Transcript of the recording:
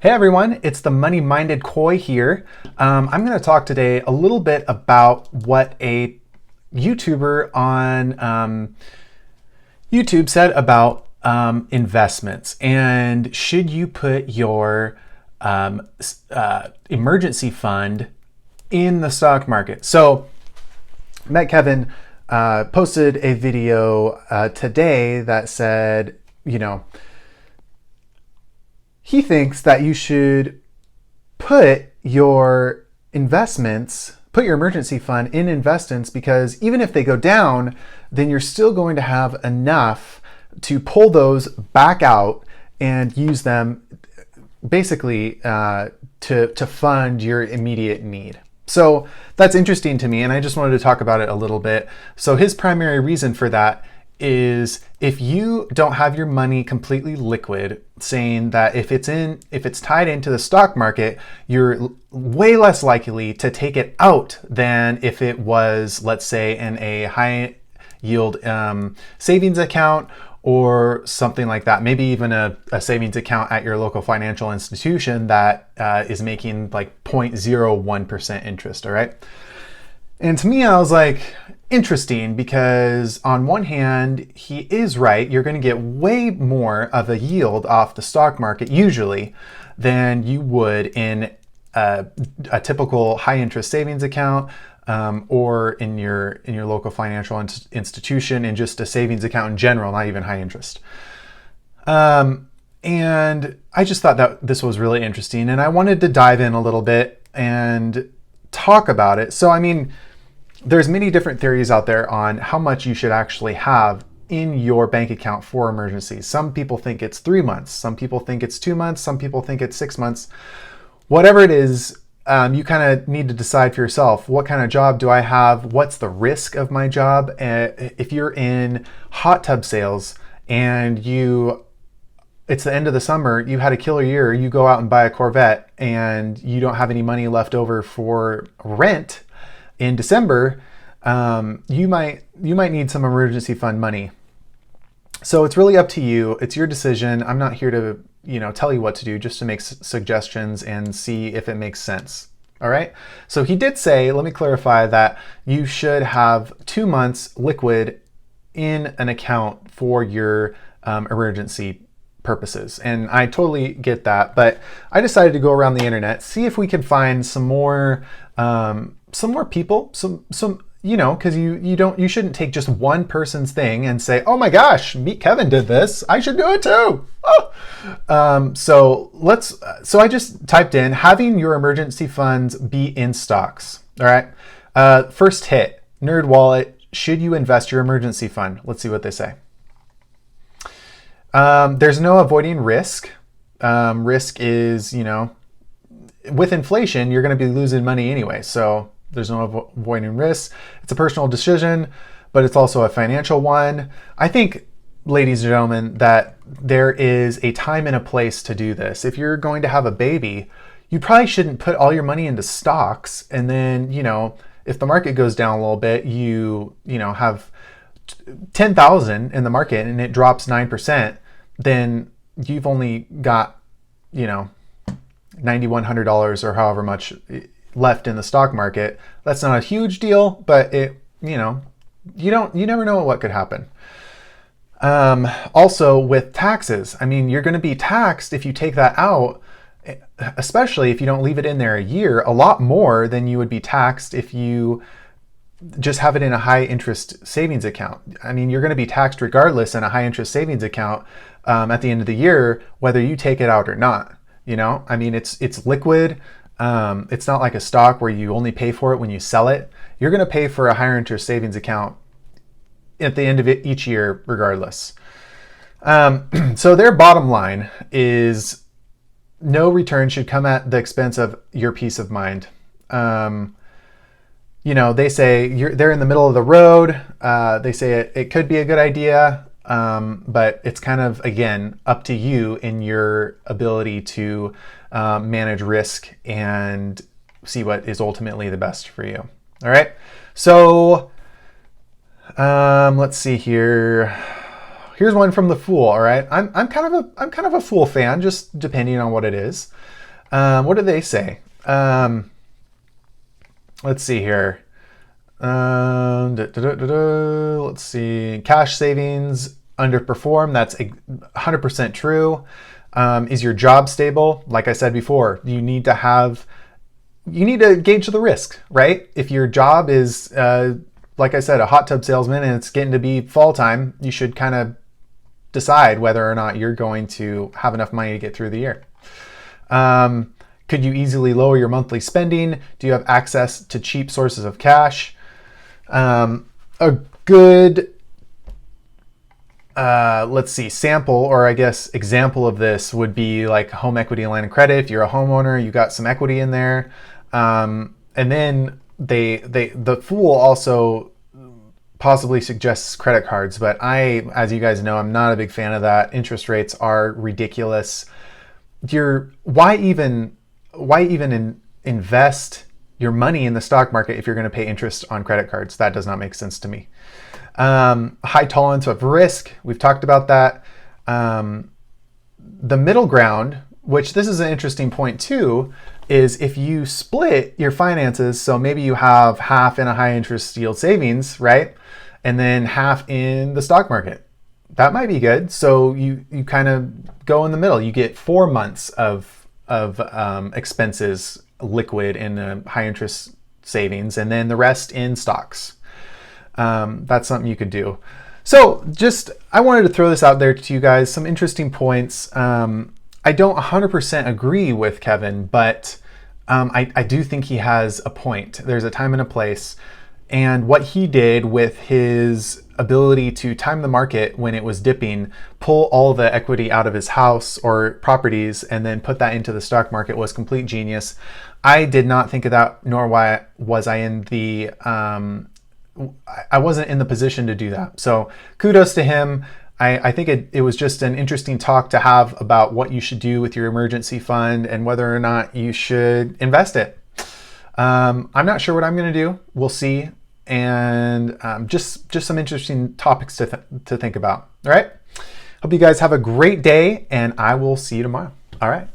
Hey everyone, it's the Money Minded Koi here. I'm going to talk today a little bit about what a YouTuber on YouTube said about investments and should you put your emergency fund in the stock market. So, Matt Kevin posted a video today that said, he thinks that you should put your emergency fund in investments because even if they go down, then you're still going to have enough to pull those back out and use them basically to fund your immediate need. So that's interesting to me, and I just wanted to talk about it a little bit. So his primary reason for that is if you don't have your money completely liquid, saying that if it's tied into the stock market, you're way less likely to take it out than if it was, let's say, in a high yield savings account or something like that. Maybe even a savings account at your local financial institution that is making like 0.01% interest, all right? And to me, I was like, interesting, because on one hand, he is right. You're going to get way more of a yield off the stock market usually than you would in a typical high interest savings account or in your local financial institution, and just a savings account in general, not even high interest. And I just thought that this was really interesting, and I wanted to dive in a little bit and talk about it. So, I mean, there's many different theories out there on how much you should actually have in your bank account for emergencies. Some people think it's 3 months. Some people think it's 2 months. Some people think it's 6 months. Whatever it is, you kind of need to decide for yourself. What kind of job do I have? What's the risk of my job? If you're in hot tub sales and it's the end of the summer, you had a killer year, you go out and buy a Corvette and you don't have any money left over for rent in December, you might need some emergency fund money. So it's really up to you. It's your decision. I'm not here to tell you what to do, just to make suggestions and see if it makes sense. All right. So he did say, let me clarify, that you should have 2 months liquid in an account for your emergency purposes. And I totally get that, but I decided to go around the internet, see if we can find some more people, because you shouldn't take just one person's thing and say, oh my gosh, Meet Kevin did this, I should do it too. Oh. So I just typed in having your emergency funds be in stocks. All right. First hit, NerdWallet, should you invest your emergency fund? Let's see what they say. There's no avoiding risk. Risk is, with inflation, you're going to be losing money anyway. So there's no avoiding risk. It's a personal decision, but it's also a financial one. I think, ladies and gentlemen, that there is a time and a place to do this. If you're going to have a baby, you probably shouldn't put all your money into stocks. And then, if the market goes down a little bit, you have 10,000 in the market and it drops 9%, then you've only got, $9,100 or however much left in the stock market. That's not a huge deal, but you never know what could happen. Also with taxes, I mean, you're going to be taxed if you take that out, especially if you don't leave it in there a year, a lot more than you would be taxed if you just have it in a high interest savings account. I mean, you're going to be taxed regardless in a high interest savings account at the end of the year, whether you take it out or not. I mean, it's liquid. It's not like a stock where you only pay for it when you sell it. You're going to pay for a higher interest savings account at the end of it each year, regardless. So their bottom line is no return should come at the expense of your peace of mind. They say they're in the middle of the road. They say it could be a good idea. But it's kind of, again, up to you in your ability to manage risk and see what is ultimately the best for you. All right. So let's see here. here's one from the Fool. All right, I'm kind of a Fool fan, just depending on what it is. What do they say? Let's see here. Let's see. Cash savings underperform. That's 100% true. Is your job stable? Like I said before, you need to gauge the risk, right? If your job is, like I said, a hot tub salesman and it's getting to be fall time, you should kind of decide whether or not you're going to have enough money to get through the year. Could you easily lower your monthly spending? Do you have access to cheap sources of cash? A good, let's see, sample, or I guess example of this would be like home equity line of credit. If you're a homeowner, you got some equity in there. And then the Fool also possibly suggests credit cards, but as you guys know, I'm not a big fan of that. Interest rates are ridiculous. Why even invest your money in the stock market if you're going to pay interest on credit cards? That does not make sense to me. High tolerance of risk. We've talked about that. The middle ground, which this is an interesting point too, is if you split your finances, so maybe you have half in a high interest yield savings, right? And then half in the stock market. That might be good. So you kind of go in the middle. You get 4 months of expenses liquid in a high interest savings, and then the rest in stocks. That's something you could do. So I wanted to throw this out there to you guys, some interesting points. I don't 100% agree with Kevin, but I do think he has a point. There's a time and a place. And what he did with his ability to time the market when it was dipping, pull all the equity out of his house or properties, and then put that into the stock market was complete genius. I did not think of that, nor was I in the, I wasn't in the position to do that. So kudos to him. I think it was just an interesting talk to have about what you should do with your emergency fund and whether or not you should invest it. I'm not sure what I'm going to do. We'll see. And just some interesting topics to think about. All right. Hope you guys have a great day, and I will see you tomorrow. All right.